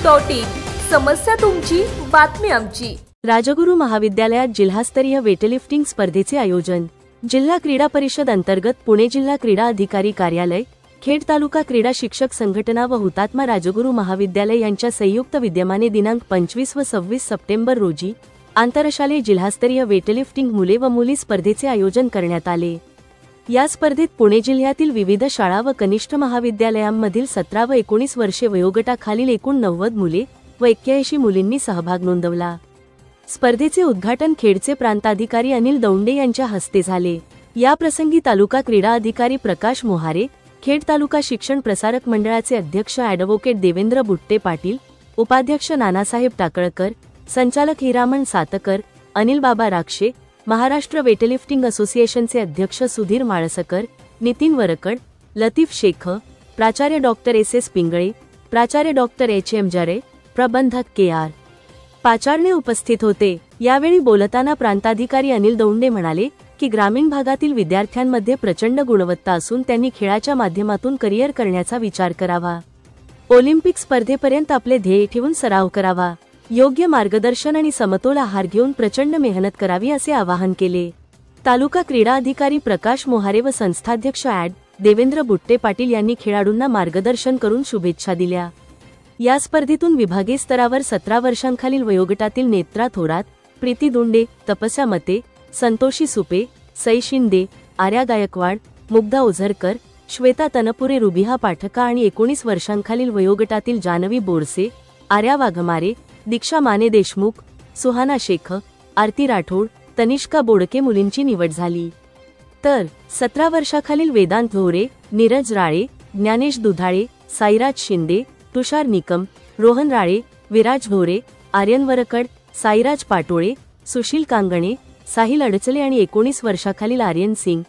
.in समस्या तुमची, बातमी आमची। राजगुरू महाविद्यालयात जिल्हास्तरीय वेटलिफ्टिंग स्पर्धेचे आयोजन। जिल्हा क्रीडा परिषद अंतर्गत पुणे जिल्हा क्रीडा अधिकारी कार्यालय, खेड तालुका क्रीडा शिक्षक संघटना व हुतात्मा राजगुरू महाविद्यालय यांच्या संयुक्त विद्यमाने दिनांक 25 व 26 सप्टेंबर रोजी आंतरशालेय जिल्हास्तरीय वेटलिफ्टिंग मुले व मुली स्पर्धेचे आयोजन करण्यात आले। या स्पर्धेत पुणे जिल्ह्यातील विविध शाळा व कनिष्ठ महाविद्यालयांमधील 17 व 19 वर्षे वयोगटाखालील एकूण 90 मुले व 81 मुलींनी सहभाग नोंदवला। स्पर्धेचे उद्घाटन खेडचे प्रांताधिकारी अनिल दौंडे यांच्या हस्ते झाले। या प्रसंगी तालुका क्रीडा अधिकारी प्रकाश मोहारे, खेड तालुका शिक्षण प्रसारक मंडळाचे अध्यक्ष ॲडव्होकेट देवेंद्र बुट्टे पाटील, उपाध्यक्ष नानासाहेब टाकळकर, संचालक हिरामण सातकर, अनिल बाबा राक्षे, महाराष्ट्र वेटलिफ्टिंग असोसिएशनचे अध्यक्ष सुधीर माळसकर, नितीन वरकड, लतीफ शेख, प्राचार्य डॉक्टर एस पिंगळे, प्राचार्य डॉक्टर एम जरे, प्रबंधक के पाचारणे उपस्थित होते। यावेळी बोलताना प्रांताधिकारी अनिल दौंडे म्हणाले की ग्रामीण भागातील विद्यार्थ्यांमध्ये प्रचंड गुणवत्ता असून त्यांनी खेळाच्या माध्यमातून करिअर करण्याचा विचार करावा। ऑलिम्पिक स्पर्धेपर्यंत आपले ध्येय ठेवून सराव करावा। योग्य मार्गदर्शन आणि समतोल आहार घेऊन प्रचंड मेहनत करावी असे आवाहन केले। तालुका क्रीडा अधिकारी प्रकाश मोहारे व संस्थाध्यक्ष देवेंद्र बुट्टे पाटील यांनी खेळाडूंना मार्गदर्शन करून शुभेच्छा दिल्या। या स्पर्धेतून विभागीय स्तरावर 17 वर्षांखालील वयोगटातील नेत्रा थोरात, प्रीती दुंडे, तपस्या मते, संतोषी सुपे, सई शिंदे, आर्या गायकवाड, मुग्धा ओझरकर, श्वेता तनपुरे, रुबिहा पाठका आणि 19 वर्षांखालील वयोगटातील जानवी बोरसे, आर्या वाघमारे, दीक्षा माने देशमुख, सुहाना शेख, आरती राठोड, तनिष्का बोडके मुलींची निवड झाली। तर 17 वर्षाखालील वेदांत धोरे, नीरज राळे, ज्ञानेश दुधाळे, साईराज शिंदे, तुषार निकम, रोहन राळे, विराज भोरे, आर्यन वरकड, साईराज पाटोळे, सुशील कांगणे, साहिल अडचले आणि 19 वर्षाखालील आर्यन सिंग,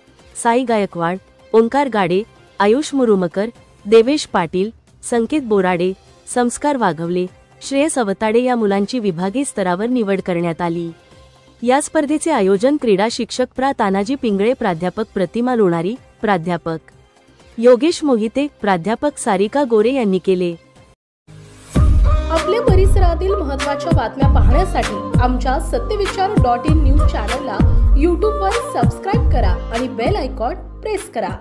साई गायकवाड, ओंकार गाडे, आयुष मुरुमकर, देवेश पाटील, संकेत बोराडे, संस्कार वाघवले, श्रेयस अवताडे या मुलांची विभागीय स्तरावर निवड करण्यात आली। या स्पर्धेचे आयोजन क्रीडा शिक्षक प्रा तानाजी पिंगळे, प्राध्यापक प्रतिमा लोणारी, प्राध्यापक योगेश मोहिते, प्राध्यापक सारिका गोरे यांनी केले। आपल्या परिसरातील महत्त्वाच्या बातम्या पाहण्यासाठी आमच्या सत्यविचार.in न्यूज चॅनलला YouTube वर सबस्क्राइब करा आणि बेल आयकॉन प्रेस करा।